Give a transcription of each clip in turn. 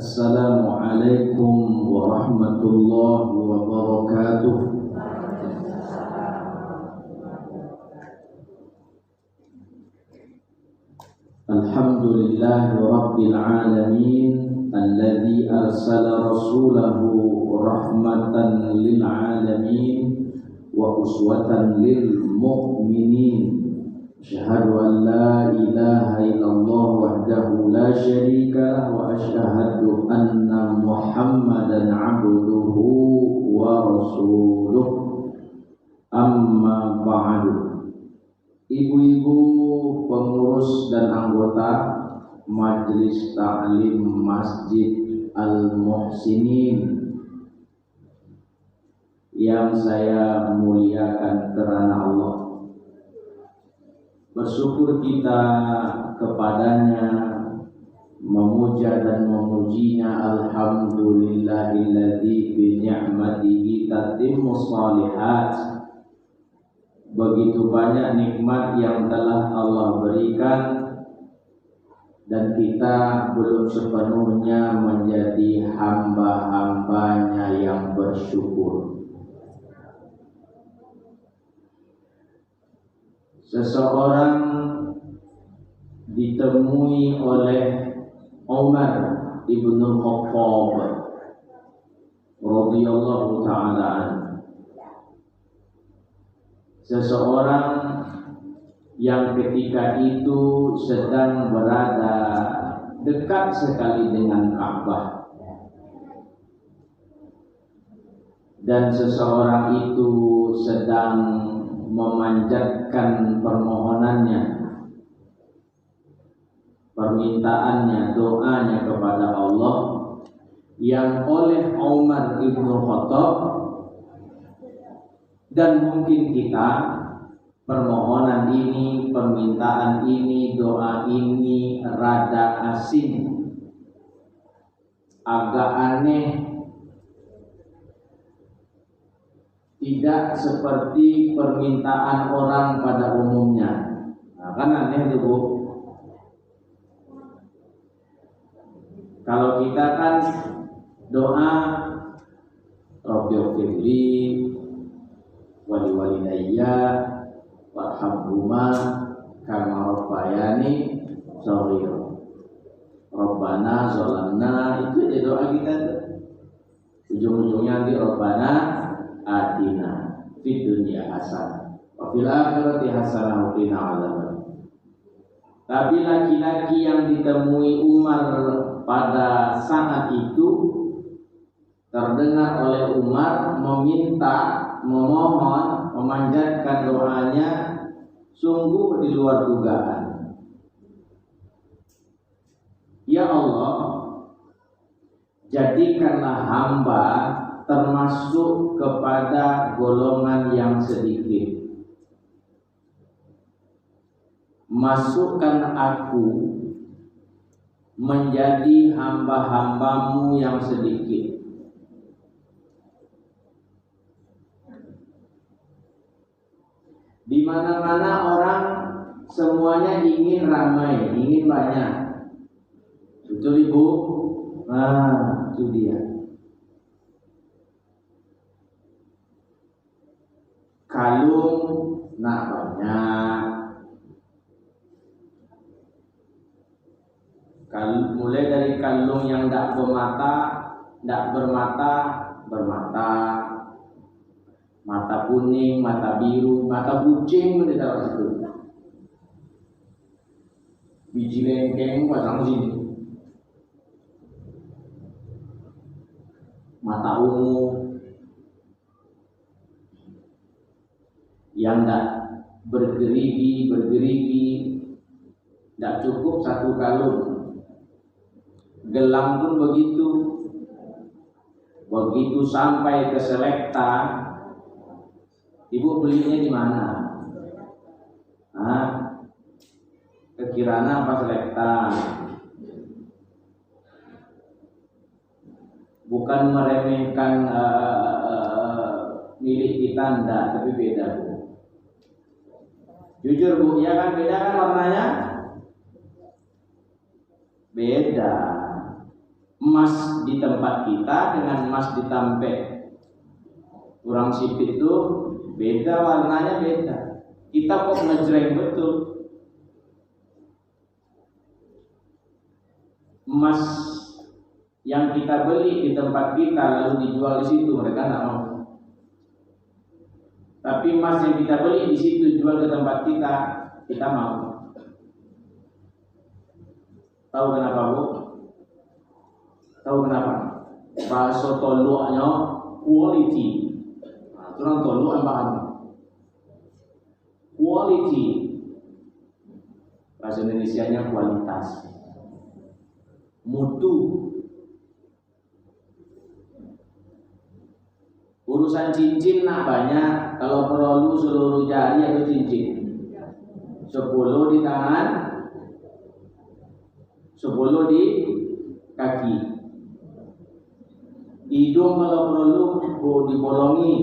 Assalamualaikum warahmatullahi wabarakatuh. Alhamdulillahi rabbil alamin alladzi arsala rasulahu rahmatan lil alamin wa uswatan lil mu'minin. Asyhadu an la ilaha illallah wahdahu la syarika lahu wa asyhadu anna Muhammadan abduhu wa rasuluh. Amma ba'du. Ibu-ibu pengurus dan anggota Majelis Ta'lim Masjid Al-Muhsinin yang saya muliakan karena Allah, bersyukur kita kepadanya, memuja dan memujinya. Alhamdulillahilladzi bi ni'matihi tatimmus shalihat. Begitu banyak nikmat yang telah Allah berikan dan kita belum sepenuhnya menjadi hamba-hambanya yang bersyukur. Seseorang ditemui oleh Umar ibn Khattab radhiyallahu ta'ala anhu. Seseorang yang ketika itu sedang berada dekat sekali dengan Ka'bah, dan seseorang itu sedang memanjatkan permohonannya, permintaannya, doanya kepada Allah, yang oleh Umar ibn Khattab dan mungkin kita, permohonan ini, permintaan ini, doa ini rada asing, agak aneh, tidak seperti permintaan orang pada umumnya. Nah, kan aneh tuh, Bu. Kalau kita kan doa Rabbighfirli wali walidayya warhamhuma kama rabbayani shaghira. Rabbana zalamna, itu aja doa kita tuh. Ujung-ujungnya nanti Rabbana atina fid dunya hasanah wa fil akhirati hasanah wa qina adzabannar. Tapi laki-laki yang ditemui Umar pada saat itu, terdengar oleh Umar meminta, memohon, memanjatkan doanya sungguh di luar dugaan. Ya Allah, jadikanlah hamba termasuk kepada golongan yang sedikit. Masukkan aku menjadi hamba-hambamu yang sedikit. Di mana-mana orang semuanya ingin ramai, ingin banyak. Betul Ibu? Nah, itu dia. Kalung nak banyak. Mulai dari kalung yang tidak bermata, bermata. Mata kuning, mata biru, mata kucing di dalam situ. Biji lengkeng pasang sini. Mata ungu yang tidak bergerigi, tidak cukup satu kalung. Gelang pun begitu. Begitu sampai ke Selekta, Ibu belinya di mana? Ke Kirana apa Selekta? Bukan meremehkan milik kita, enggak, tapi beda, Bu. Jujur Bu, ya kan beda kan warnanya? Beda. Emas di tempat kita dengan emas di Tampek Kurang Sipit itu beda, warnanya beda. Kita kok ngejreng betul. Emas yang kita beli di tempat kita lalu dijual di situ, mereka nggak mau. Tapi emas yang kita beli di situ jual ke tempat kita mau. Tahu kenapa Bu? Tahu kenapa? Bahasa toloknya quality. Nah, itu orang tolok apaan? Quality. Bahasa Indonesianya kualitas. Mutu. Urusan cincin nak banyak. Kalau perlu seluruh jari atau cincin 10 di tangan, 10 di kaki. Hidung kalau perlu dibolongi,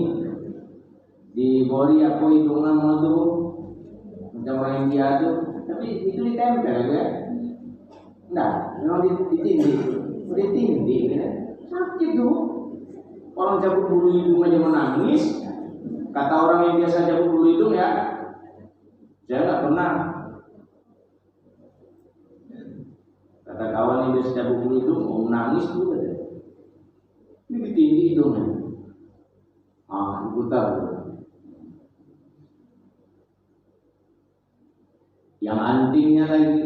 dibori apa hidungan mau tuh macam orang India tuh, tapi itu ditempel ya. Nah, memang ditindih ya. Sakit tuh. Orang cabut bulu hidung aja menangis. Kata orang yang biasa cabut bulu hidung ya, saya nggak pernah. Kata kawan yang biasa cabut bulu hidung mau menangis tuh. Ini ditindih hidungnya. Diputar. Yang antingnya lagi,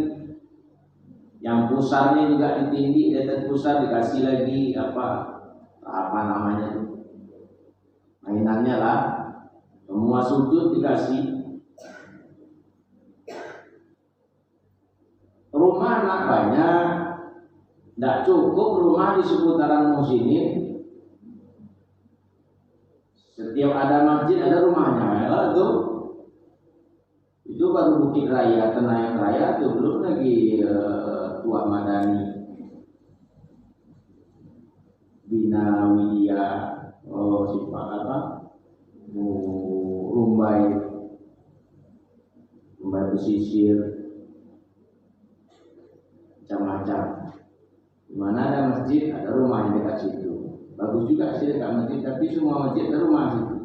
yang pusarnya juga ditindih, di pusar dikasih lagi apa namanya mainannya lah, semua sudut dikasih. Rumah anak banyak, tidak cukup rumah di seputaran Muhsinin. Setiap ada masjid ada rumahnya, itu baru Bukit Raya, Tenayan Raya, itu belum lagi Tua Madani, Bina Widya, Rumbai Pesisir, macam-macam. Dimana ada masjid, ada rumah yang dekat situ. Bagus juga sih dekat masjid, tapi semua masjid ada rumah situ.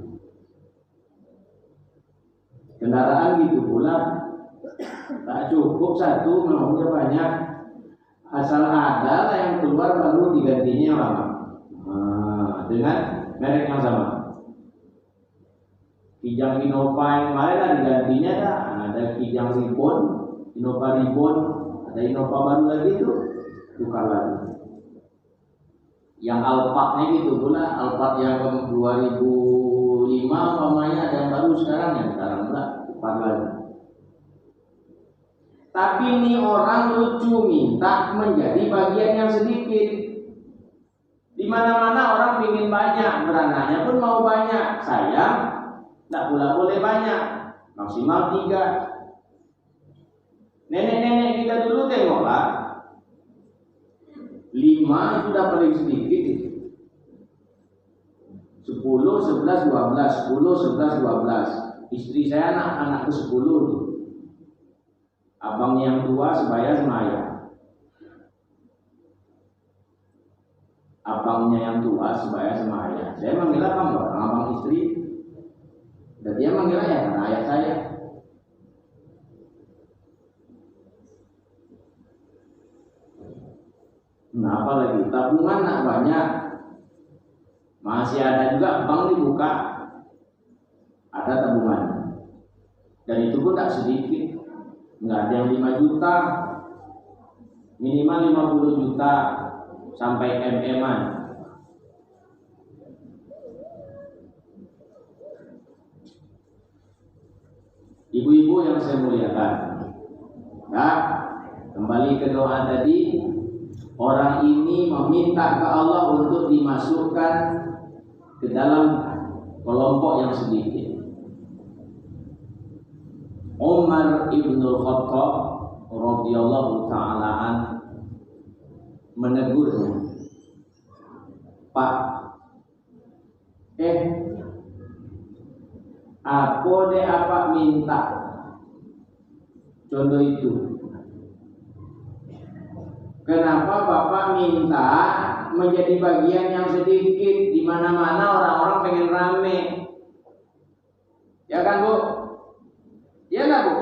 Kendaraan gitu pula, tak cukup satu, maunya banyak. Asal ada lah yang keluar baru digantinya lama. Dengan merek yang sama. Kijang Innova yang kemarin lah digantinya dah. Ada Kijang Ribbon, Innova Ribbon, ada Innova baru lagi tuh, tukar lagi. Yang Alphardnya gitu pula, Alphard yang 2005 umpamanya ada yang baru sekarang pula tukar lagi. Tapi ini orang lucu minta menjadi bagian yang sedikit. Di mana-mana orang ingin banyak, beranaknya pun mau banyak. Sayang, tidak pula boleh banyak, maksimal 3. Nenek-nenek kita dulu tengoklah, 5 sudah paling sedikit itu. 10, 11, 12, 10, 11, 12. Istri saya anak ke 10 tuh. Abangnya yang tua sebaya semaya. Abangnya yang tua sebaya semaya. Saya manggil abang istri. Dan dia manggil ayah karena ayah saya. Nah, apalagi tabungan nak banyak. Masih ada juga bank dibuka, ada tabungan. Dan itu pun tak sedikit. Nggak ada yang 5 juta, minimal 50 juta sampai MM-an. Ibu-ibu yang saya muliakan, nah, kembali ke doa tadi. Orang ini meminta ke Allah untuk dimasukkan ke dalam kelompok yang sedikit. Umar ibnul Khattab radhiyallahu ta'ala menegurnya, Pak, apa minta Contoh itu. Kenapa Bapak minta menjadi bagian yang sedikit di mana-mana orang-orang pengen rame? Ya kan Bu? Iya nggak Bu?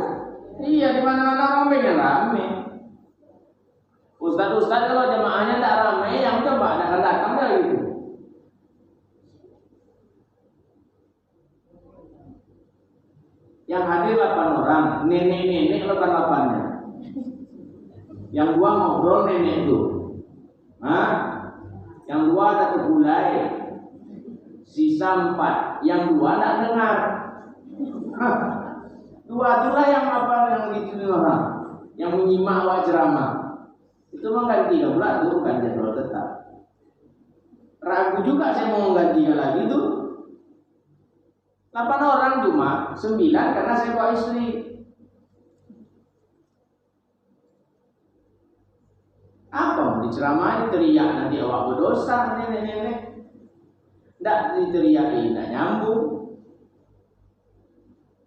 Iya, di mana-mana orang pengen rame. Ustaz-ustaz kalau jemaahnya tak rame, yang coba datang-datang dah gitu. Yang hadir 8 orang, nenek-nenek 8-8-nya. Yang 2 ngobrol nenek itu. Hah? Yang 2 ada tergulai. Sisa 4. Yang 2 tak dengar. Hah? 2 itulah yang apa yang gitu orang. Yang menyimak awak ceramah. Itu mengganti pula itu bukan jadwal tetap. Ragu juga saya mau menggantinya lagi tuh. 8 orang cuma 9 karena saya bawa istri. Apa mau diceramahin teriak nanti awak berdosa nenek-nenek. Tidak diteriakin, tidak nyambung.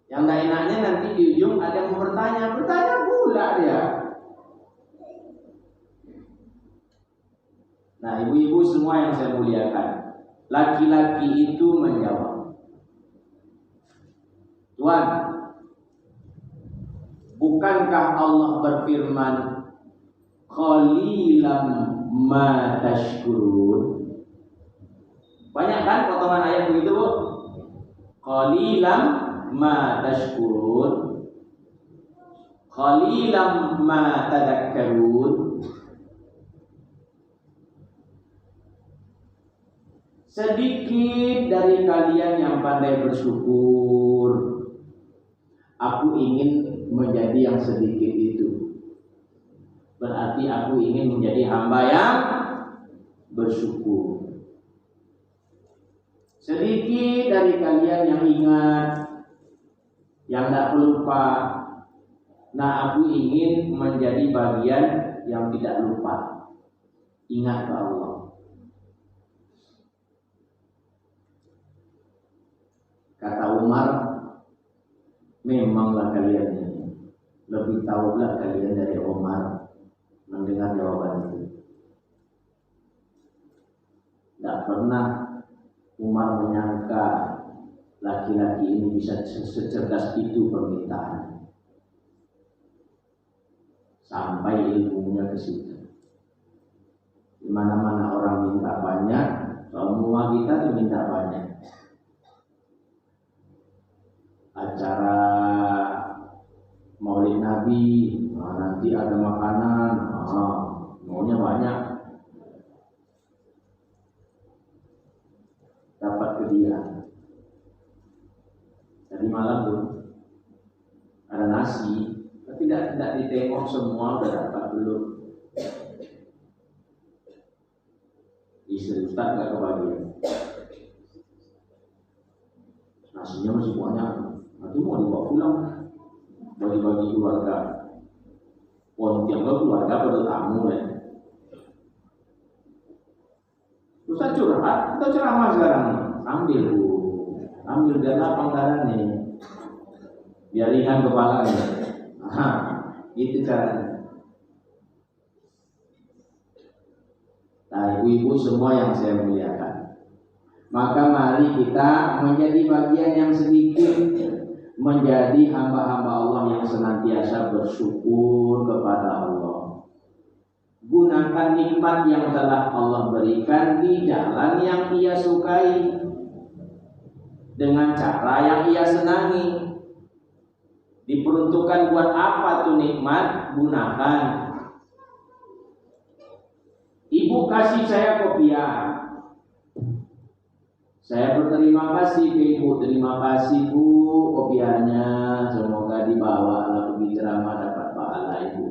Yang tidak enaknya nanti di ujung ada yang mau bertanya pula dia. Nah, ibu-ibu semua yang saya muliakan, laki-laki itu menjawab, Tuhan, bukankah Allah berfirman, qalilan ma tashkurun? Banyak kan potongan ayat begitu Bu? Qalilan ma tashkurun, qalilan ma tadakkarun. Sedikit dari kalian yang pandai bersyukur. Aku ingin menjadi yang sedikit itu. Berarti aku ingin menjadi hamba yang bersyukur. Sedikit dari kalian yang ingat, yang tak lupa. Nah, aku ingin menjadi bagian yang tidak lupa. Ingat ke Allah. Kata Umar, memanglah kalian ini lebih tahulah kalian dari Umar mendengar jawaban itu. Tidak pernah Umar menyangka laki-laki ini bisa secerdas itu permintaan. Sampai ilmunya ke situ. Di mana-mana orang minta banyak, semua kita diminta banyak. Acara Maulid Nabi, nanti ada makanan, maunya banyak. Dapat ke dia. Tadi malam tuh ada nasi, tapi tidak ditengok semua udah dapat belum. Istri Ustaz gak kebagian. Nasinya masih banyak. Nanti mau dibawa pulang, bagi-bagi keluarga. Pontiang ke keluarga pada tamu ya. Ustaz curhat, kita ceramah sekarang. Ambil Bu, ambil biar lapang darahnya, biar ringan kepalanya. Gitu caranya. Nah, ibu-ibu semua yang saya muliakan, maka mari kita menjadi bagian yang sedikit, menjadi hamba-hamba Allah yang senantiasa bersyukur kepada Allah. Gunakan nikmat yang telah Allah berikan di jalan yang Ia sukai, dengan cara yang Ia senangi. Diperuntukkan buat apa tuh nikmat? Gunakan. Ibu kasih saya kopiah, saya berterima kasih ke Ibu. Terima kasih Bu kopiahnya. Semoga dibawa lah pergi ceramah dapat pahala Ibu.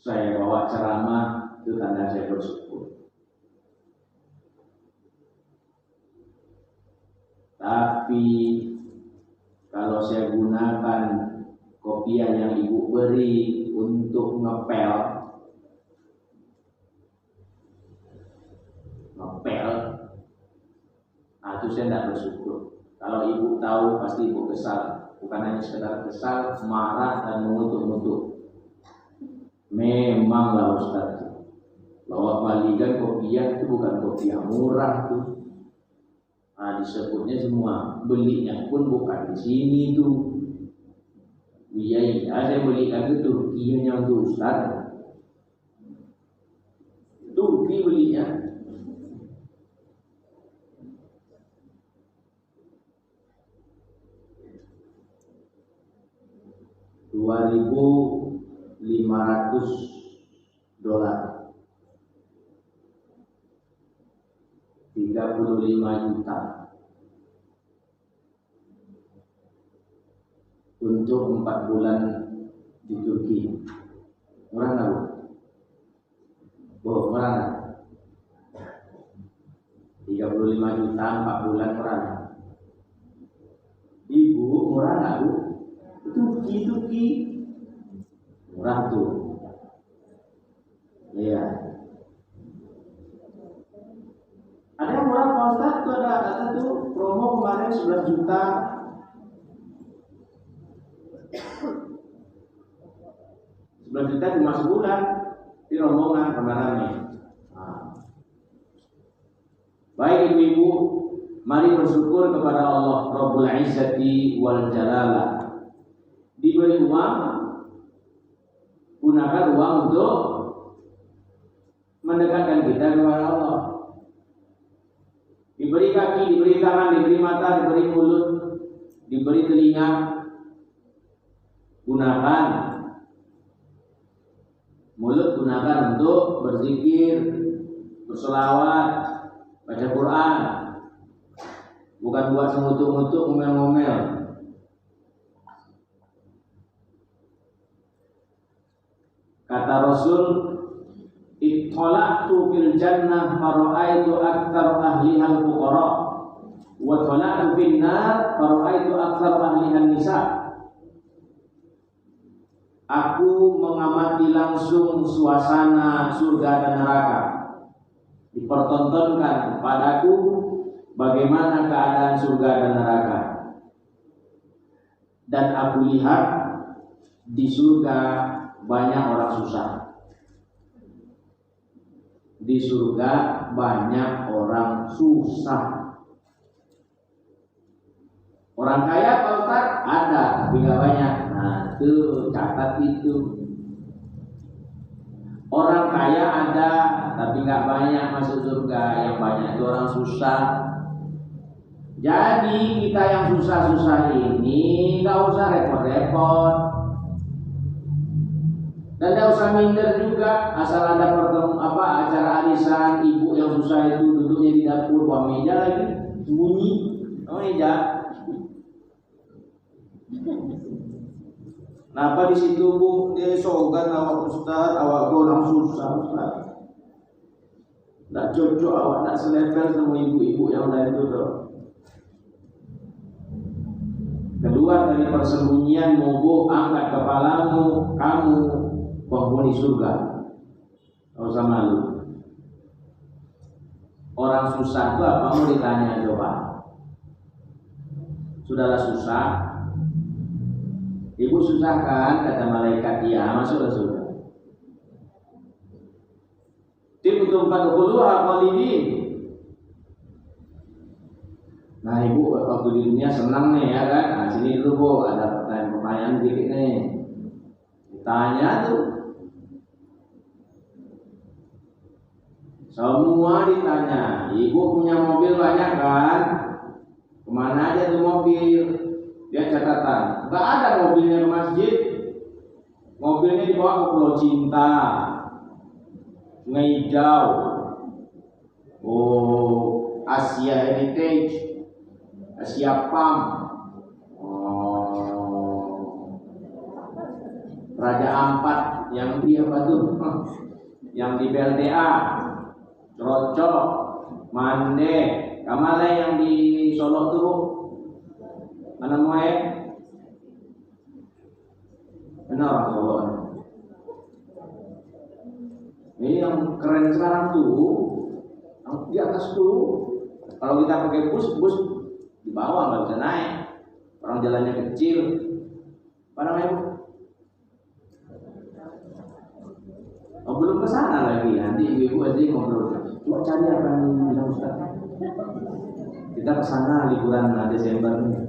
Saya bawa ceramah, itu tanda saya bersyukur. Tapi kalau saya gunakan kopiah yang Ibu beri untuk ngepel, Nah, itu saya tidak bersyukur. Kalau ibu tahu pasti ibu kesal, bukan hanya sekedar kesal, marah dan mengutuk-ngutuk. Memanglah Ustaz, bahwa balikan kopiah itu bukan kopiah murah tuh. Nah, disebutnya semua belinya pun bukan di sini tuh. Iya, saya belikan itu Turkinya untuk Ustaz. Turki belinya. $2.500, 35 juta untuk 4 bulan di Turki. Murah nggak Bu? Murah nggak? 35 juta 4 bulan murah nggak? Ibu murah nggak Bu? Turki murah tuh. Iya. Ada yang murah Pak Ustaz, tuh ada tuh promo kemarin 11 juta. 11 juta cuma sebulan di rombongan kemarin nih. Baik ibu-ibu, mari bersyukur kepada Allah Rabbul Izzati wal Jalalah. Diberi uang, gunakan uang untuk mendekatkan kita kepada Allah. Diberi kaki, diberi tangan, diberi mata, diberi mulut, diberi telinga, gunakan mulut, gunakan untuk berzikir, berselawat, baca Quran, bukan buat sengutuk-ngutuk, ngomel-ngomel. Kata Rasul, "Ittala'tu fil jannah fara'aitu aktsar ahliha al-fuqara wa tala'tu fin nar fara'aitu aktsar ahliha an-nisa." Aku mengamati langsung suasana surga dan neraka. Dipertontonkan kepadaku bagaimana keadaan surga dan neraka. Dan aku lihat di surga banyak orang susah. Di surga banyak orang susah. Orang kaya Pak Ustaz ada, tapi gak banyak. Nah, itu catat itu. Orang kaya ada, tapi gak banyak masuk surga. Yang banyak itu orang susah. Jadi kita yang susah-susah ini gak usah repot-repot. Dan tidak usah minder juga, asal ada acara arisan, ibu yang susah itu duduknya di dapur, bawa meja lagi, sembunyi, bawa meja. Kenapa di situ Bu? Dia sogan awak Ustaz, awak orang susah Ustaz. Tidak cocok awak, tidak selevel sama ibu-ibu yang lain itu tuh. Keluar dari persembunyian mobo, angkat kepalamu, kamu penghuni surga. Tidak usah malu. Orang susah itu apa mau ditanya coba? Sudahlah susah. Ibu susah kan? Kata malaikat, iya, masuklah surga. Tibtum fadkhuluha khalidin. Nah ibu waktu di dunia senang nih ya kan? Nah sini dulu Bu, ada pertanyaan sedikit nih. Ditanya tuh. Semua ditanya. Ibu punya mobil banyak kan? Kemana aja tuh mobil? Dia catatan. Gak ada mobilnya ke masjid. Mobilnya dibawa ke Pulau Cinta, Sungai Hijau, Asia Heritage, Asia Pam, Raja Ampat yang di apa tuh? Yang di BLTA, Crocok, Mande, Kamala yang di Solo tuh, mana Moe? Benar orang Solo. Ini yang keren sekarang tuh, di atas tuh Kalau kita pakai bus di bawah nggak bisa naik. Orang jalannya kecil. Apa namanya? Oh, belum ke sana lagi. Nanti ibu-ibu aja ngobrol. Coba cari apa yang bilang Ustaz. Kita ke sana liburan Desember nih.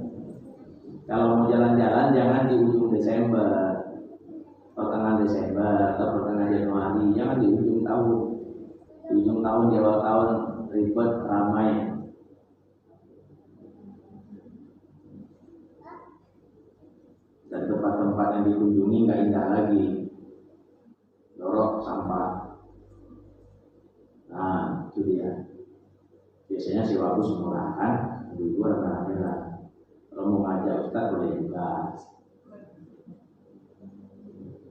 Kalau mau jalan-jalan jangan di ujung Desember, pertengahan Desember atau pertengahan Januari, jangan di ujung tahun. Di ujung tahun, di awal tahun ribet, ramai. Dan tempat-tempat yang dikunjungi nggak indah lagi, jorok, sampah. Nah, itu dia. Biasanya sewa bus murah kan, ibu rame-rame lah. Kalau mau ngajak Ustaz boleh juga.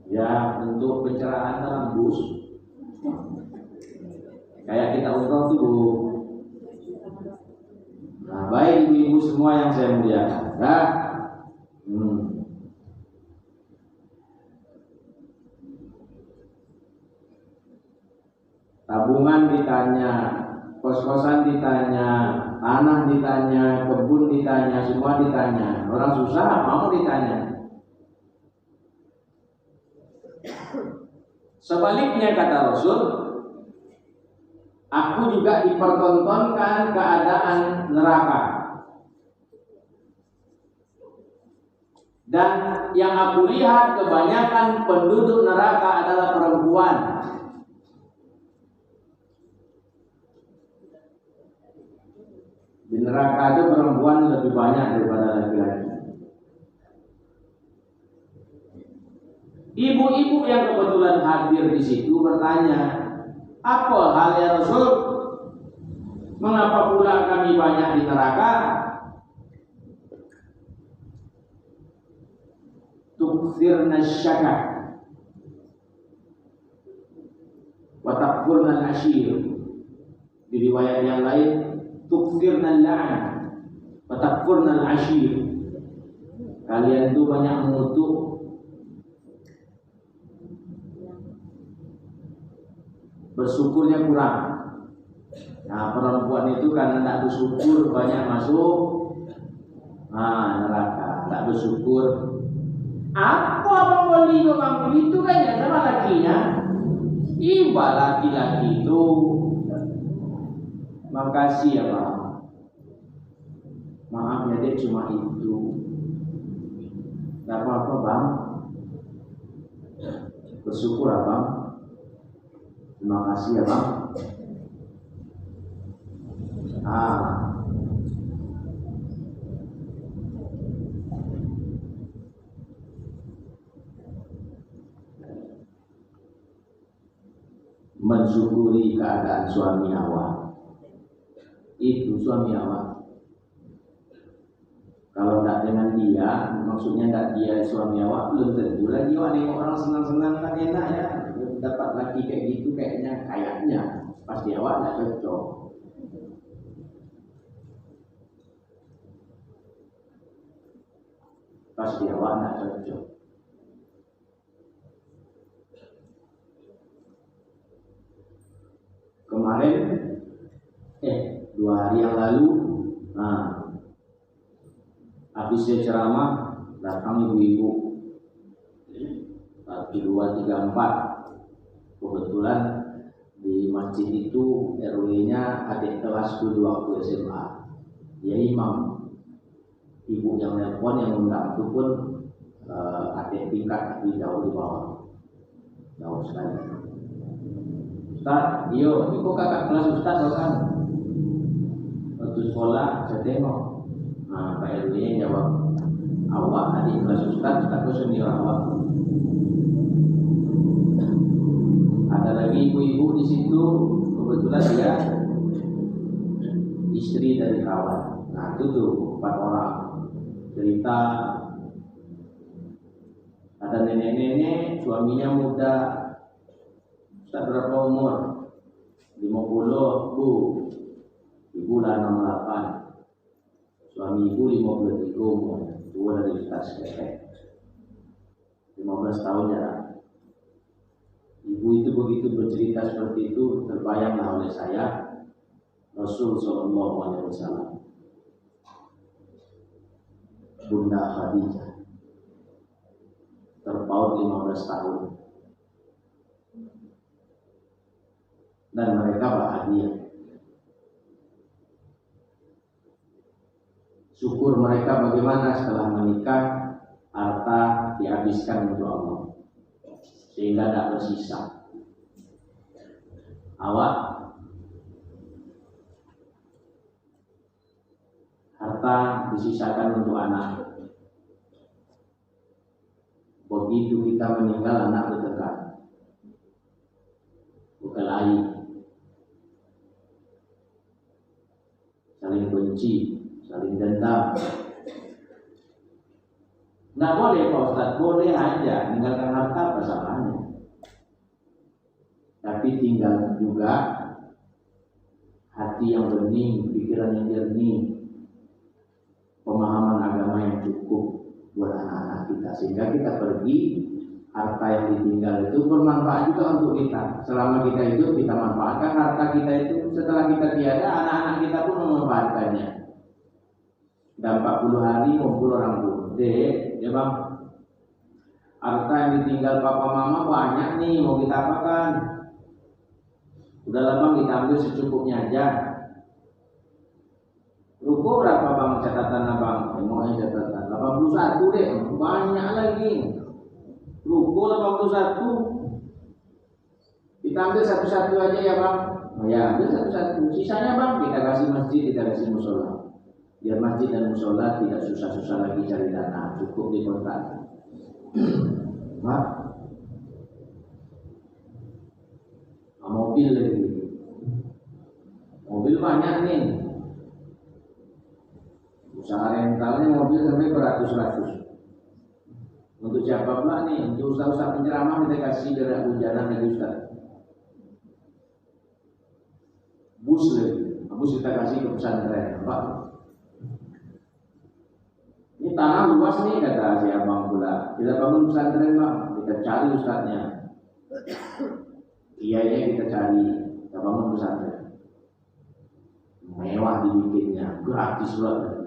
Ya, untuk pencerahan dalam bus, kayak kita umroh tuh, Bu. Nah, baik ibu-ibu semua yang saya muliakan, ya. Tabungan ditanya, kos-kosan ditanya, tanah ditanya, kebun ditanya, semua ditanya. Orang susah mau ditanya. Sebaliknya kata Rasul, aku juga dipertontonkan keadaan neraka. Dan yang aku lihat kebanyakan penduduk neraka adalah perempuan. Di neraka itu perempuan lebih banyak daripada laki-laki. Ibu-ibu yang kebetulan hadir di situ bertanya, apa hal ya Rasul? Mengapa pula kami banyak di neraka? Tukfirna syakak wa takfurna al-ashir. Di riwayat yang lain, tukfirna al-la'an wa takfurna al-ashir. Kalian itu banyak mengutuk, bersyukurnya kurang. Nah, perempuan itu karena tidak bersyukur banyak masuk neraka. Tak bersyukur, apa membeli memang itu kan ya sama lakinya. Iba laki-laki itu, makasih ya Pak, maaf ya dek cuma itu. Gak apa-apa Bang, bersyukur Abang. Terima kasih ya Bang. Mensyukuri keadaan suami awak. Itu suami awak. Kalau tidak dengan dia, maksudnya tidak dia suami awak, belum tentu lagi awak nengok orang senang-senang kan enak ya. Dapat laki kayak gitu kayaknya pasti awak tidak cocok. Pasti awak tidak cocok. Kemarin 2 hari yang lalu, habis saya ceramah datang ibu-ibu 1, 2, 3, 4. Kebetulan di masjid itu RW-nya adik kelasku waktu SMA. Dia imam. Ibu yang nelpon yang undang itu pun adik tingkat tapi jauh di bawah. Jauh sekali. Ustaz, itu kakak kelas Ustaz kan? Waktu sekolah saya tengok. Pak RW-nya jawab, awak adik kelas Ustaz itu senior awak. Ada lagi ibu-ibu di situ, kebetulan dia istri dari kawan. Nah itu tuh 4 orang cerita. Ada nenek-nenek, suaminya muda. Ustaz berapa umur? 50, Bu. Ibu lah 68. Suami ibu 53 umur. Tua dari Ustaz Kepek. 15 tahun ya. Ibu itu begitu bercerita seperti itu, terbayanglah oleh saya Rasul Shallallahu Alaihi Wasallam, Bunda Khadijah, terpaut 15 tahun, dan mereka bahagia. Syukur mereka bagaimana setelah menikah, harta dihabiskan untuk Allah sehingga tidak bersisa. Awak harta disisakan untuk anak. Begitu kita meninggal, anak berdekat, berkelahi, saling benci, saling dendam. Nggak boleh Pak Ustaz, boleh aja meninggalkan harta apa salahnya. Tapi tinggal juga hati yang bening, pikiran yang jernih, pemahaman agama yang cukup buat anak-anak kita, sehingga kita pergi, harta yang ditinggal itu bermanfaat juga untuk kita. Selama kita hidup, kita manfaatkan harta kita itu. Setelah kita tiada, anak-anak kita pun memanfaatkannya. Dan 40 hari kumpul orang tua. Dek, ya bang, harta yang ditinggal papa mama banyak nih, mau kita apakan? Udah bang, kita ambil secukupnya aja. Ruko berapa bang catatan abang? Emangnya catatan 81 deh, banyak lagi. Ruko 81, kita ambil satu-satu aja ya bang. Oh ya, ambil satu-satu. Sisanya bang kita kasih masjid, kita kasih musola. Biar masjid dan musola tidak susah-susah lagi cari dana, cukup di kontak. Mak, mobil lagi. Mobil banyak nih. Usaha rentalnya mobil sampai beratus-ratus. Untuk siapa pula nih? Untuk usaha-usaha penceramah kita kasih gerak hujanan lagi Ustaz. Bus lagi, bus kita kasih ke pesantren. Pak, ini tanah luas nih kata si abang pula. Kita bangun pesantren bang, kita cari ustadznya. Iya kita cari, kita bangun pesantren. Mewah dibikinnya, gratis banget.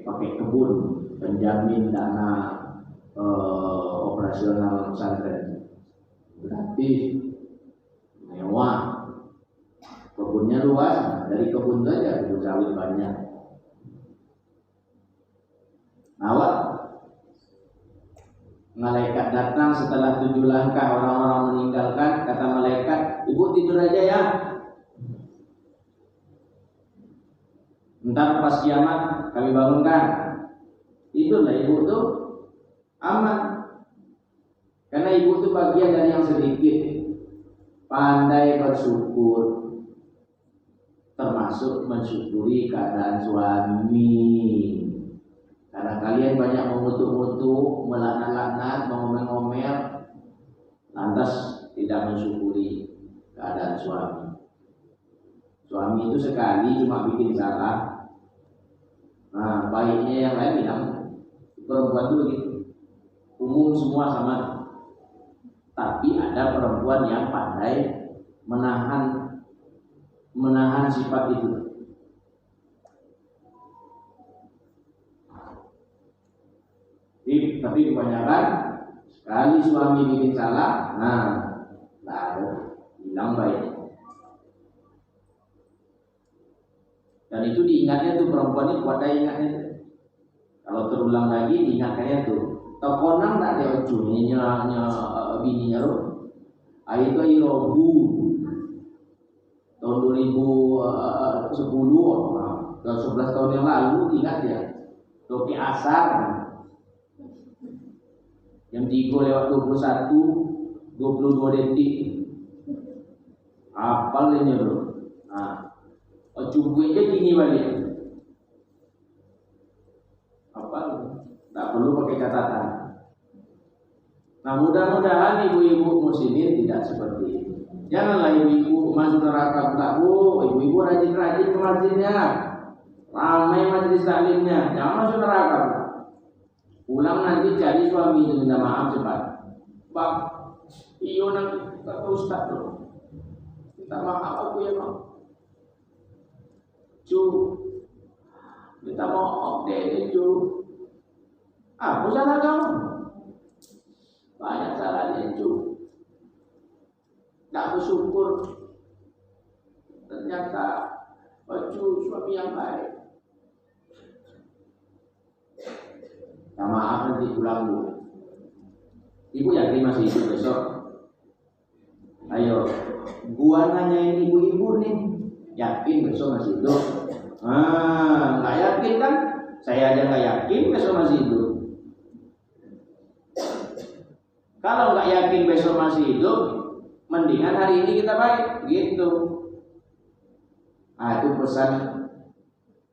Pakai kebun, penjamin dana operasional pesantren, gratis, mewah. Kebunnya luas, dari kebun saja kebun sawit banyak. Awak malaikat datang setelah 7 langkah orang-orang meninggalkan, kata malaikat, ibu tidur aja ya. Ntar pas kiamat kami bangunkan. Itulah ibu tuh aman. Karena ibu tuh bagian dari yang sedikit pandai bersyukur, termasuk mensyukuri keadaan suami. Karena kalian banyak mengutuk-ngutuk, melaknat-laknat, mengomel-ngomel, lantas tidak mensyukuri keadaan suami. Suami itu sekali cuma bikin salah, nah baiknya yang lain bilang perempuan itu begitu, umum semua sama. Tapi ada perempuan yang pandai menahan sifat itu. Tapi kebanyakan sekali suami bikin salah, nah lalu hilang baik. Dan itu diingatnya tuh perempuan itu kuat ingatnya tuh. Kalau terulang lagi diingatkannya tuh. Tokonang tak ada ujungnya bininya loh. Itu Irobu tahun 2010, 11 tahun yang lalu ingat ya. Toki Asar yang 3 lewat 21 22 detik. Apal ini loh. Nah, cukup aja gini balik. Apa? Tak perlu pakai catatan. Nah, mudah-mudahan ibu-ibu muslimin tidak seperti itu. Janganlah ibu-ibu masuk neraka pula. Ibu-ibu rajin-rajin ke masjidnya, ramai majelis taklimnya. Jangan masuk neraka pula. Pulang nanti cari suami itu minta maaf cepat. Bang, iyo nanti kata ustaz loh. Minta maaf aku ya Bang. Cu, minta maaf deh Cu. Apa salah kamu? Banyak salahnya Cu. Tak bersyukur. Ternyata Cu suami yang baik. Minta maaf nanti pulang Bu. Ibu yakin masih hidup besok? Ayo, gua nanyain ibu-ibu nih, yakin besok masih hidup? Nggak yakin kan? Saya aja nggak yakin besok masih hidup. Kalau nggak yakin besok masih hidup, mendingan hari ini kita baik, gitu. Itu pesan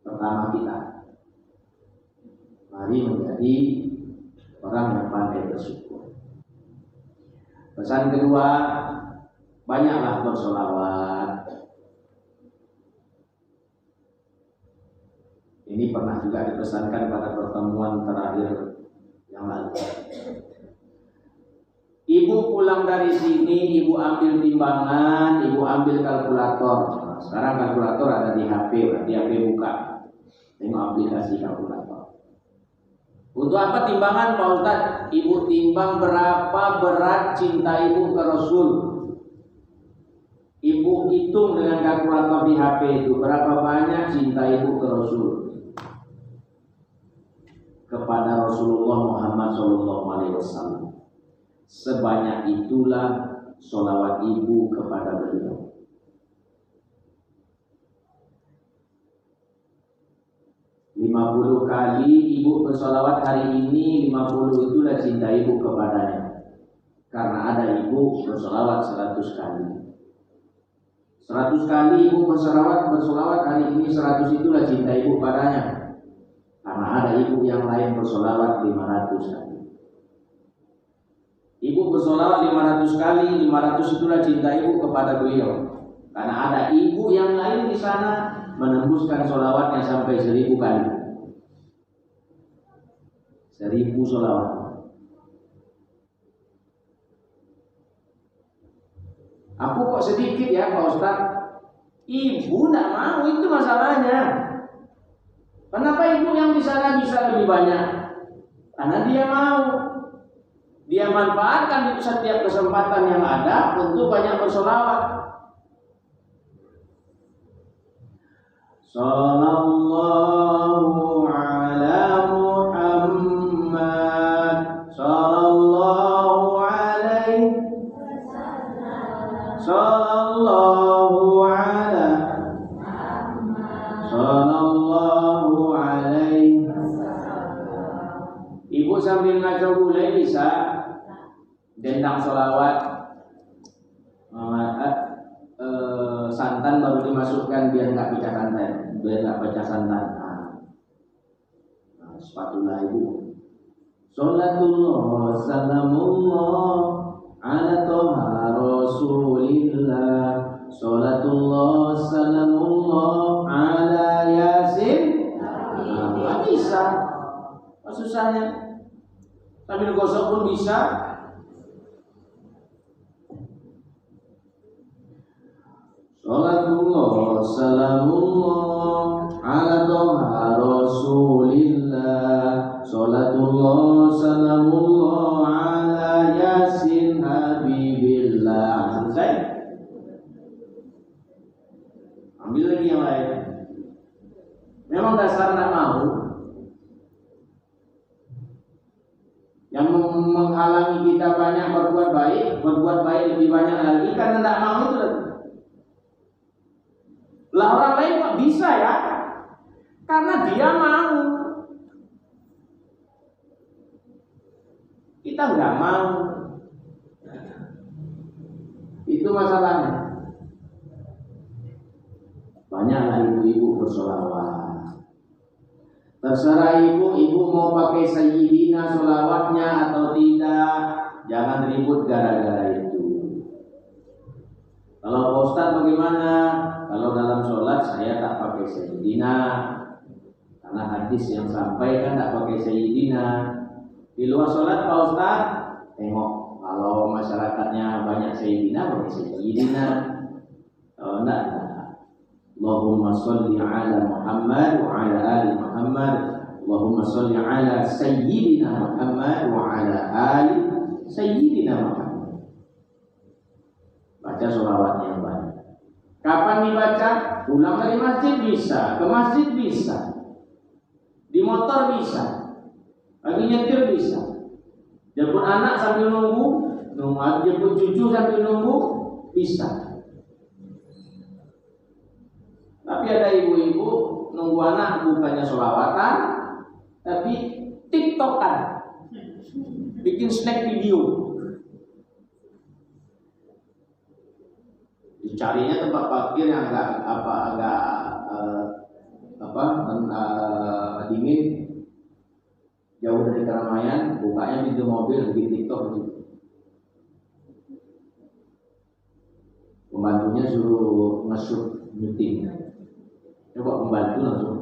pertama kita. Mari menjadi orang yang pandai bersyukur. Pesan kedua, banyaklah bersolawat. Ini pernah juga dipesankan pada pertemuan terakhir yang lalu. Ibu pulang dari sini, ibu ambil timbangan, ibu ambil kalkulator. Nah, sekarang kalkulator ada di HP, berarti HP buka. Tengok aplikasi kalkulator. Untuk apa timbangan Pak Ustaz? Ibu timbang berapa berat cinta ibu ke Rasul. Ibu hitung dengan kalkulator di HP itu berapa banyak cinta ibu ke Rasul, kepada Rasulullah Muhammad SAW. Sebanyak itulah sholawat ibu kepada beliau. Lima 50 kali ibu bersolawat hari ini, 50 itulah cinta ibu kepadanya. Karena ada ibu bersolawat 100 kali. 100 kali ibu bersolawat hari ini, 100 itulah cinta ibu padanya. Karena ada ibu yang lain bersolawat 500 kali. Ibu bersolawat 500 kali, 500 itulah cinta ibu kepada beliau. Karena ada ibu yang lain di sana menembuskan solawatnya sampai 1000 kali. 1000 solawat. Aku kok sedikit ya Pak Ustaz? Ibu tidak mau, itu masalahnya. Kenapa ibu yang di sana bisa lebih banyak? Karena dia mau. Dia manfaatkan di setiap kesempatan yang ada untuk banyak bersolawat. Sallallahu ala Muhammad, sallallahu alaihi, sallallahu ala, sallallahu alaihi. Ibu sambil ngaco gulai bisa dendang solawat, santan baru dimasukkan biar nggak pecah santan, Sepatulah ibu. Sholatullah salamullah ala toha rasulillah, sholatullah salamullah ala yasin. Nggak bisa, apa susahnya? Sambil gosok pun bisa. Salatullah salamullah ala toha rasulillah, salatullah salamullah ala yasin habibillah. Selesai. Ambil lagi yang lain. Memang dasar tak mau. Yang menghalangi kita banyak berbuat baik lebih banyak lagi karena tak mau itu. Lah orang lain kok bisa ya? Karena dia mau. Kita nggak mau. Itu masalahnya. Banyaklah ibu-ibu bersolawat. Terserah ibu mau pakai sayyidina solawatnya atau tidak. Jangan ribut gara-gara itu. Kalau Pak Ustaz bagaimana? Kalau dalam sholat saya tak pakai sayyidina, karena hadis yang sampaikan tak pakai sayyidina. Di luar sholat Pak Ustaz, tengok kalau masyarakatnya banyak sayyidina pakai sayyidina. Enggak. Allahumma sholli ala Muhammad wa ala ali Muhammad. Allahumma sholli ala sayyidina Muhammad wa ala ali sayyidina Muhammad. Baca sholawat yang banyak. Kapan dibaca? Pulang dari masjid bisa, ke masjid bisa, di motor bisa, lagi nyetir bisa, jemput anak sambil nunggu, jemput cucu sambil nunggu bisa. Tapi ada ibu-ibu nunggu anak bukannya sholawatan, tapi tiktokan, bikin snack video. Dicarinya tempat parkir yang agak dingin, jauh dari keramaian, bukanya pintu mobil, bikin TikTok gitu. Pembantunya suruh nge-shoot meeting. Coba pembantu langsung.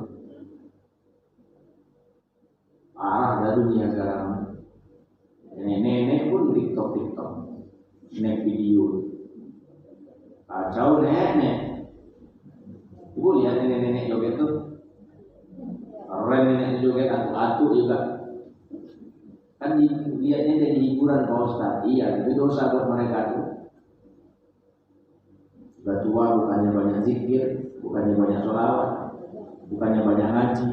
Parah dah dunia sekarang. Nenek-nenek pun TikTok, snack video. Kacau nenek. Ibu lihat nenek-nenek joget tuh, keren nenek joget, atu-atu juga. Kan lihatnya jadi hiburan Pak Ustaz. Iya, itu dosa buat mereka tuh. Sudah tua bukannya banyak zikir, bukannya banyak sholawat, bukannya banyak ngaji,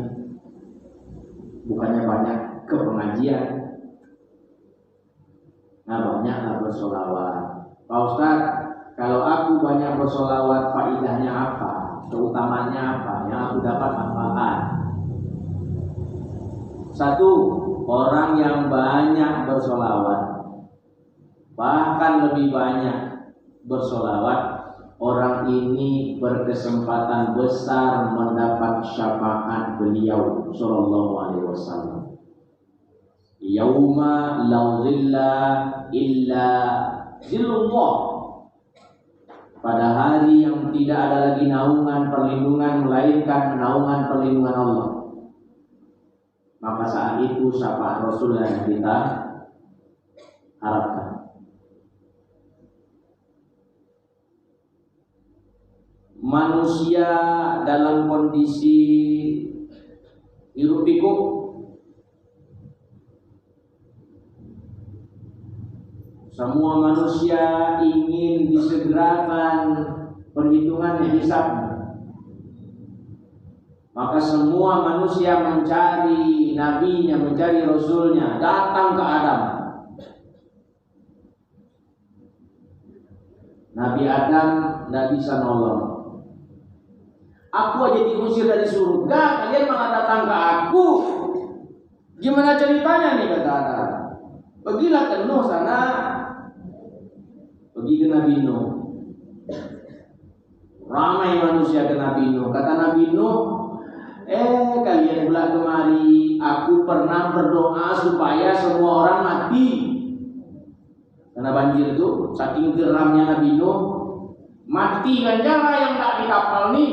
bukannya banyak ke pengajian. Nah, banyaklah bersolawat. Pak Ustaz, kalau aku banyak bersolawat, faidahnya apa? Keutamanya apa? Yang aku dapat apaan? Satu, orang yang banyak bersolawat, bahkan lebih banyak bersolawat, orang ini berkesempatan besar mendapat syafaat beliau sallallahu alaihi wasallam. Yauma la zilla illa zillullah. Pada hari yang tidak ada lagi naungan perlindungan melainkan naungan perlindungan Allah. Maka saat itu syafaat Rasul yang kita harapkan. Manusia dalam kondisi hiruk pikuk, semua manusia ingin disegerakan perhitungan hisab. Maka semua manusia mencari nabinya, mencari rasulnya, datang ke Adam. Nabi Adam tidak bisa nolong. Aku aja diusir dari surga, kalian malah datang ke aku. Gimana ceritanya nih, kata Adam. Pergilah ke Nuh sana. Pergi ke Nabi Nuh. Ramai manusia ke Nabi Nuh. Kata Nabi Nuh, kalian pula kemari. Aku pernah berdoa supaya semua orang mati. Karena banjir itu, saking geramnya Nabi Nuh, mati aja lah yang tak di kapal nih.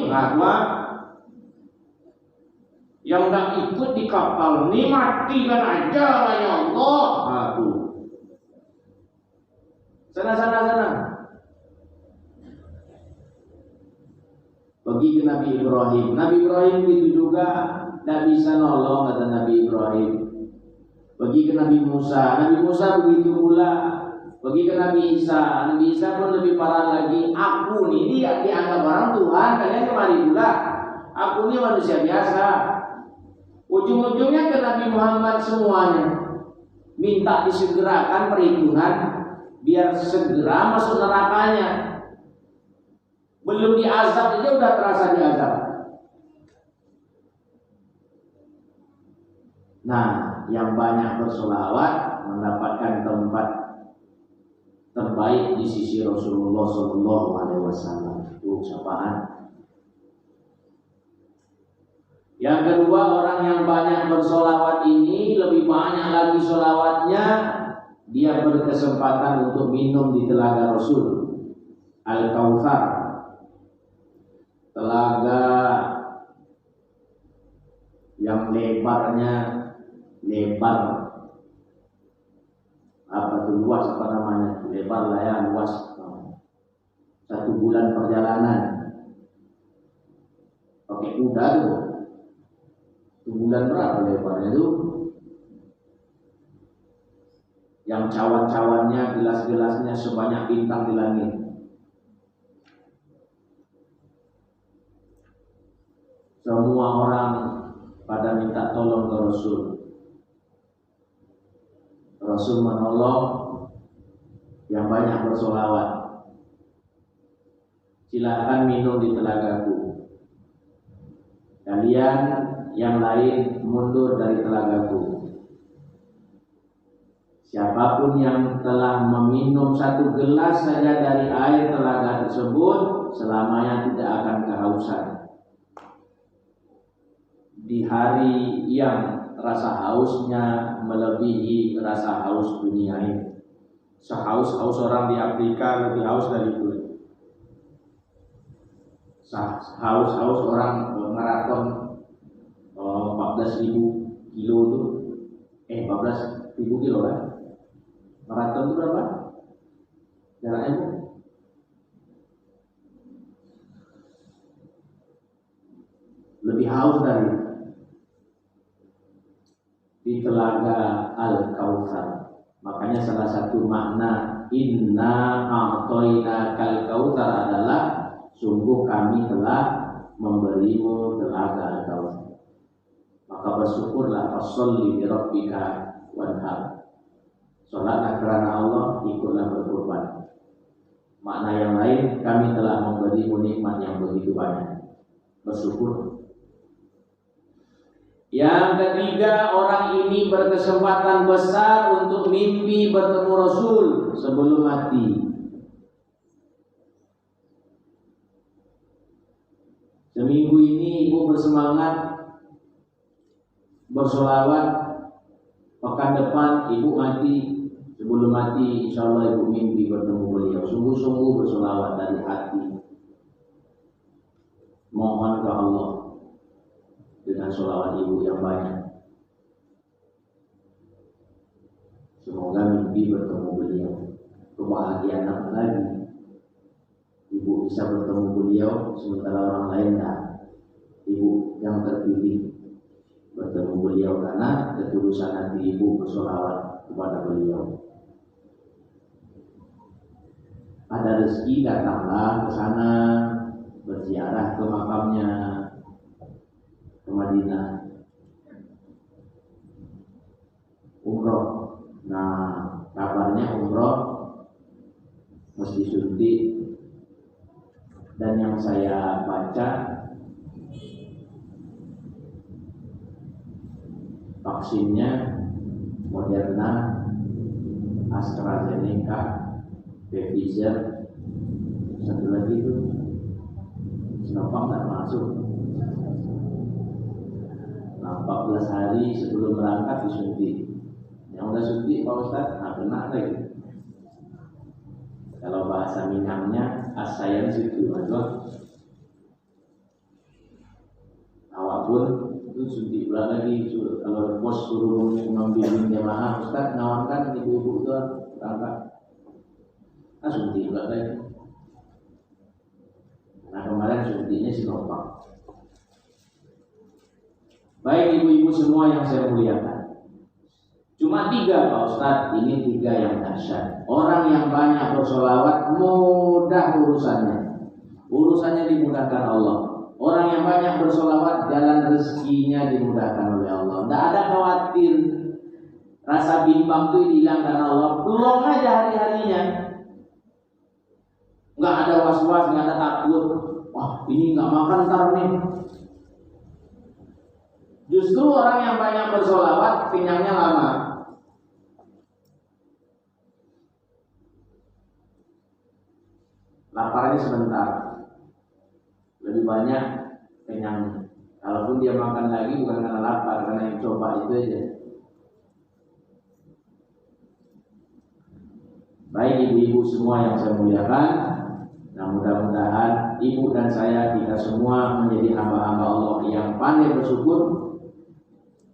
Yang tak ikut di kapal nih, mati kan aja lah ya Allah. Aku. Sana. Pergi ke Nabi Ibrahim. Nabi Ibrahim itu juga tidak bisa nolong, kata Nabi Ibrahim. Pergi ke Nabi Musa. Nabi Musa begitu pula. Pergi ke Nabi Isa. Nabi Isa pun lebih parah lagi. Aku nih dia dianggap orang Tuhan. Kalian kemari pula. Aku ini manusia biasa. Ujung-ujungnya ke Nabi Muhammad semuanya. Minta disegerakan perhitungan biar segera masuk nerakanya. Belum diazab aja udah terasa diazab. Nah, yang banyak bersolawat mendapatkan tempat terbaik di sisi Rasulullah Sallallahu Alaihi Wasallam. Itu syafaat. Yang kedua, orang yang banyak bersolawat ini lebih banyak lagi solawatnya, dia berkesempatan untuk minum di telaga Rasul Al-Kautsar. Telaga yang lebarnya lebar, apa tuh, luas, apa namanya, lebar lah ya, luas. 1 bulan perjalanan pakai kuda tuh. 1 bulan berapa lebarnya tuh? Yang cawan-cawannya, gelas-gelasnya sebanyak bintang di langit. Semua orang pada minta tolong ke Rasul. Rasul menolong yang banyak bersolawat. Silakan minum di telagaku. Kalian yang lain mundur dari telagaku. Siapapun yang telah meminum 1 gelas saja dari air telaga tersebut, selamanya tidak akan kehausan. Di hari yang rasa hausnya melebihi rasa haus dunia ini. Sehaus-haus orang di Afrika lebih haus dari itu. Haus-haus orang maraton 14.000 kilo itu, 14.000 kilo kan? Maraton itu berapa? Jaraknya itu? Lebih haus dari itu. Di telaga Al-Kautsar. Makanya salah satu makna inna a'toina kal kautsar adalah sungguh kami telah memberimu telaga Al-Kautsar. Maka bersyukurlah, fasholli li rabbika wanhar. Salatlah karena Allah, ikutlah berkorban. Makna yang lain, kami telah memberimu nikmat yang begitu banyak. Bersyukur. Yang ketiga, orang ini berkesempatan besar untuk mimpi bertemu Rasul sebelum mati. Seminggu ini ibu bersemangat bersolawat. Pekan depan ibu mati. Sebelum mati insya Allah ibu mimpi bertemu beliau. Sungguh-sungguh bersolawat dari hati. Mohon ke Allah dengan sholawat ibu yang banyak. Semoga mimpi bertemu beliau. Kebahagiaan apa lagi? Ibu bisa bertemu beliau sementara orang lain tidak. Ibu yang terpilih bertemu beliau karena ketulusan hati ibu bersholawat kepada beliau. Ada rezeki datanglah ke sana, berziarah ke makamnya, ke Madinah, umroh. Nah, kabarnya umroh mesti suntik, dan yang saya baca vaksinnya Moderna, AstraZeneca, Pfizer, satu lagi itu Sinovac tak masuk. 14 hari sebelum berangkat disuntik. Yang udah suntik Pak Ustaz, kena lagi. Kalau bahasa Minangnya asayan situ, betul. Awak pun itu suntik pula lagi. Kalau bos suruh membimbing jemaah, Ustaz nawarkan ibu-ibu itu berangkat. Suntik pula lagi. Nah kemarin suntiknya Sinovac. Baik ibu-ibu semua yang saya muliakan, cuma 3 Pak Ustadz, ini 3 yang dahsyat. Orang yang banyak bersolawat mudah urusannya dimudahkan Allah. Orang yang banyak bersolawat jalan rezekinya dimudahkan oleh Allah. Tidak ada khawatir, rasa bimbang itu hilang karena Allah. Belum aja hari-harinya, nggak ada was-was, nggak ada takut. Wah ini nggak makan ntar nih. Justru orang yang banyak bersolawat kenyangnya lama. Laparnya sebentar. Lebih banyak kenyang. Kalaupun dia makan lagi bukan karena lapar, karena yang coba itu aja. Baik ibu-ibu semua yang saya muliakan, nah mudah-mudahan ibu dan saya, kita semua menjadi hamba-hamba Allah yang pandai bersyukur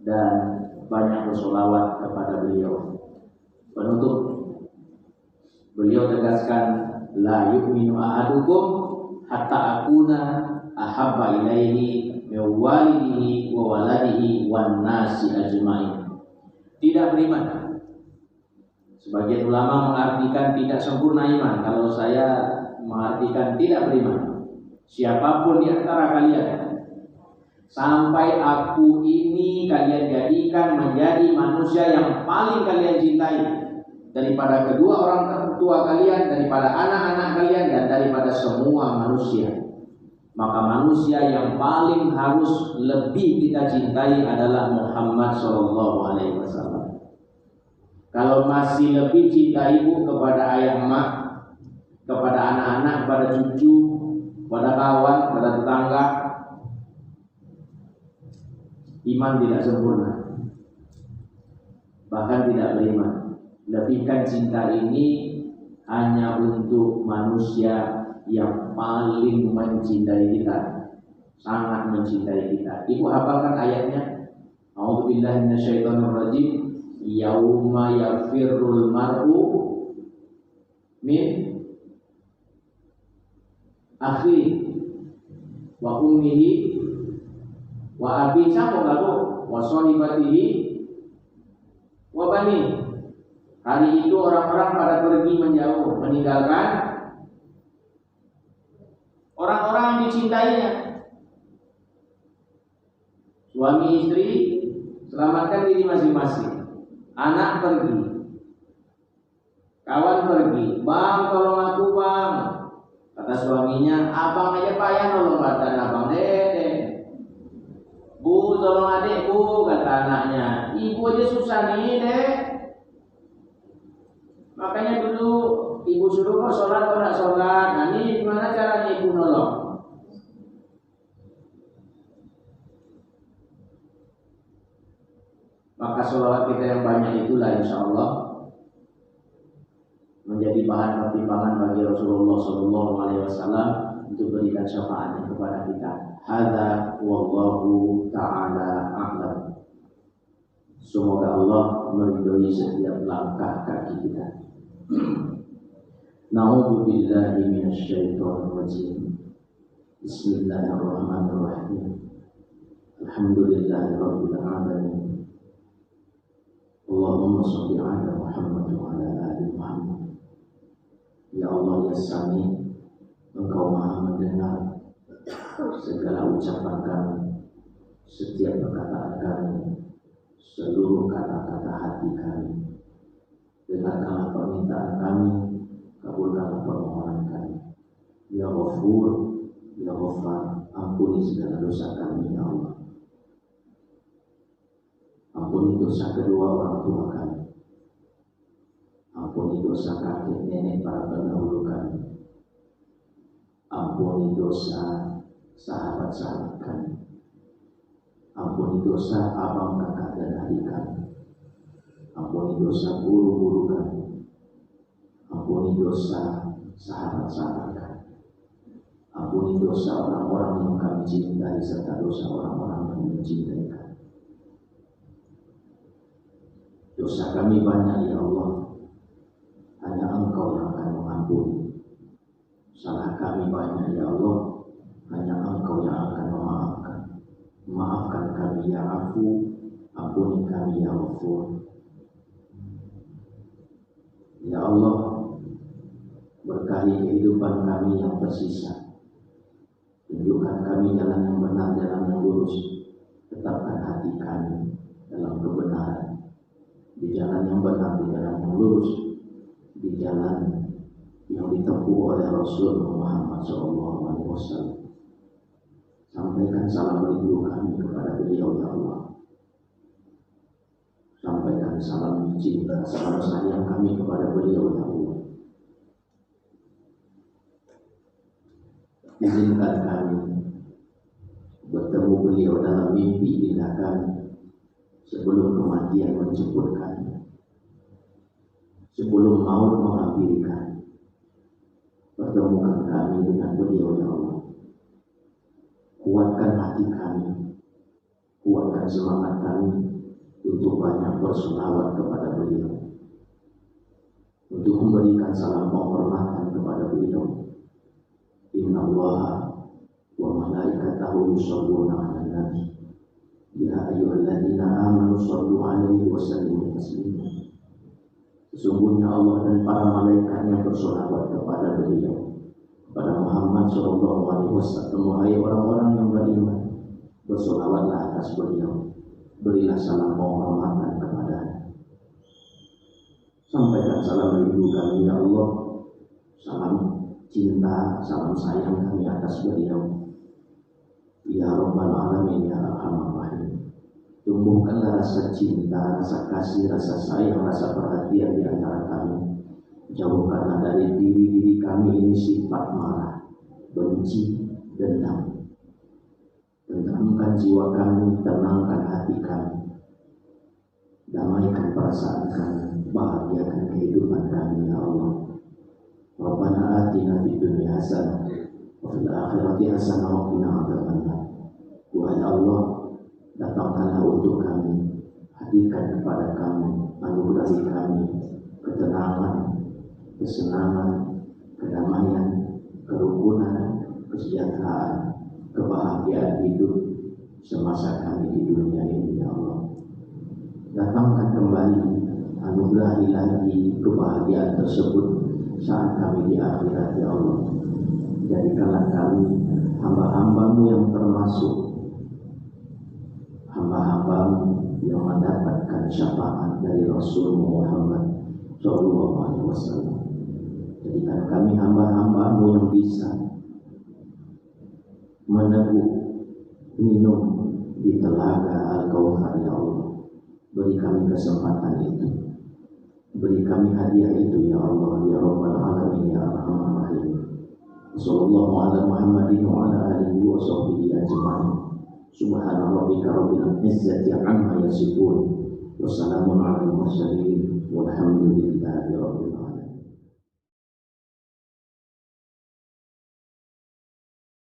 dan banyak bersolawat kepada beliau. Penutup, beliau tegaskan la yu'minu ahadukum hatta akuna ahabba ilaihi min walidihi wa waladihi wan nasi ajmain. Tidak beriman. Sebagian ulama mengartikan tidak sempurna iman. Kalau saya mengartikan tidak beriman. Siapapun di antara kalian sampai aku ini kalian jadikan menjadi manusia yang paling kalian cintai daripada kedua orang tua kalian, daripada anak-anak kalian, dan daripada semua manusia, maka manusia yang paling harus lebih kita cintai adalah Muhammad SAW. Kalau masih lebih cinta ibu kepada ayah emak, kepada anak-anak, kepada cucu, kepada kawan, kepada tetangga, iman tidak sempurna, bahkan tidak beriman. Lebihkan cinta ini hanya untuk manusia yang paling mencintai kita, sangat mencintai kita. Ibu hafalkan ayatnya. A'udzubillahi minasyaitonirrajim. Yauma yafirrul mar'u min akhi wa ummihi wa abi saqalu wa sahibatihi wa bani. Hari itu orang-orang pada pergi menjauh, meninggalkan orang-orang yang dicintainya. Suami istri selamatkan diri masing-masing. Anak pergi, kawan pergi. Bang, tolong aku bang. Kata suaminya, abang aja payah nolong, kata abang. Dede. Bu, tolong adikku, kata anaknya. Ibu aja susah nih, dek. Makanya dulu ibu suruh kok sholat, kok nggak sholat. Nah ini gimana caranya ibu nolong? Maka sholawat kita yang banyak itulah insya Allah menjadi bahan pertimbangan bagi Rasulullah SAW untuk berikan syafaatnya kepada kita. Hadza wallahu ta'ala a'lam. Semoga Allah meridhoi setiap langkah kaki kita. Na'udzu billahi minasyaitonir rajim. Bismillahirrahmanirrahim. Alhamdulillahirabbil alamin. Allahumma shalli ala Muhammad wa ala ali Muhammad. Ya Allah ya Sami, Engkau Maha mendengar segala ucapan kami, setiap perkataan kami, seluruh kata-kata hati kami. Dengarkanlah permintaan kami, kabulkanlah permohonan kami. Ya Ghafur, Ya Ghaffar, ampuni segala dosa kami ya Allah. Ampuni dosa kedua orang tua kami. Ampuni dosa kakek nenek para pendahulu kami. Ampuni dosa sahabat-sahabat kami. Ampuni dosa abang, kakak, dan adik kami. Ampuni dosa guru-guru kami. Ampuni dosa sahabat-sahabat kami. Ampuni dosa orang-orang yang kami cintai serta dosa orang-orang yang mencintai kami. Dosa kami banyak ya Allah, hanya Engkau yang akan mengampuni. Salah kami banyak ya Allah, hanya Engkau yang akan memaafkan. Maafkan kami ya Afu, ampuni kami ya Ghafur. Ya Allah, berkahi kehidupan kami yang tersisa. Tunjukkan kami jalan yang benar, jalan yang lurus. Tetapkan hati kami dalam kebenaran, di jalan yang benar, di jalan yang lurus, di jalan yang ditempuh oleh Rasul Muhammad SAW. Sampaikan salam rindu kami kepada beliau ya Allah. Sampaikan salam cinta, salam sayang kami kepada beliau ya Allah. Izinkan kami bertemu beliau dalam mimpi indah kami sebelum kematian menjemput kami, sebelum maut menghampiri kami. Pertemukan kami dengan beliau ya Allah. Kuatkan hati kami, kuatkan semangat kami untuk banyak berselawat kepada beliau, untuk memberikan salam penghormatan kepada kepada beliau, Inna Allah wa malaikatahu yusholluna 'alan nabi ya ayyuhalladzina amanu shollu 'alaihi wa sallimu taslima. Sesungguhnya Allah dan para malaikatnya bersolawat kepada beliau, kepada Muhammad sallallahu alaihi wasallam. Wahai orang-orang yang beriman, bersolawatlah atas beliau, berilah salam penghormatan kepadanya. Sampaikan salam rindu kami ya Allah, salam cinta, salam sayang kami atas beliau. Ya Rabbal Alamin, ya Arhamar Rahim. Tumbuhkanlah rasa cinta, rasa kasih, rasa sayang, rasa perhatian di antara kami. Jauhkanlah dari diri kami ini sifat marah, benci, dendam. Tenteramkan jiwa kami, tenangkan hati kami, damaikan perasaan kami, bahagiakan kehidupan kami ya Allah. Rabbana atina fid dunya hasanah wa fil akhirati hasanah wa qina adzabannar. Wahai Allah, datangkanlah untuk kami, hadirkan kepada kami, anugerahi kami ketenangan, kesenangan, kedamaian, kerukunan, kesejahteraan, kebahagiaan hidup semasa kami di dunia ini ya Allah. Datangkan kembali, anugerahi lagi kebahagiaan tersebut saat kami di akhirat ya Allah. Jadikanlah kami hamba-hambamu yang termasuk hamba-hambamu yang mendapatkan syafaat dari Rasul Muhammad sallallahu alaihi wasallam. Jadikan kami hamba-hambamu yang bisa meneguk minum di telaga Al-Kautsar ya Allah. Beri kami kesempatan itu, beri kami hadiah itu ya Allah, ya Rabbal Alamin, ya Arhamar Rahim. Sallallahu ala Muhammadin wa ala alihi wa sahbihi ajma'in. Subhana rabbika rabbil izzati amma yasifun wa salamun alal mursalin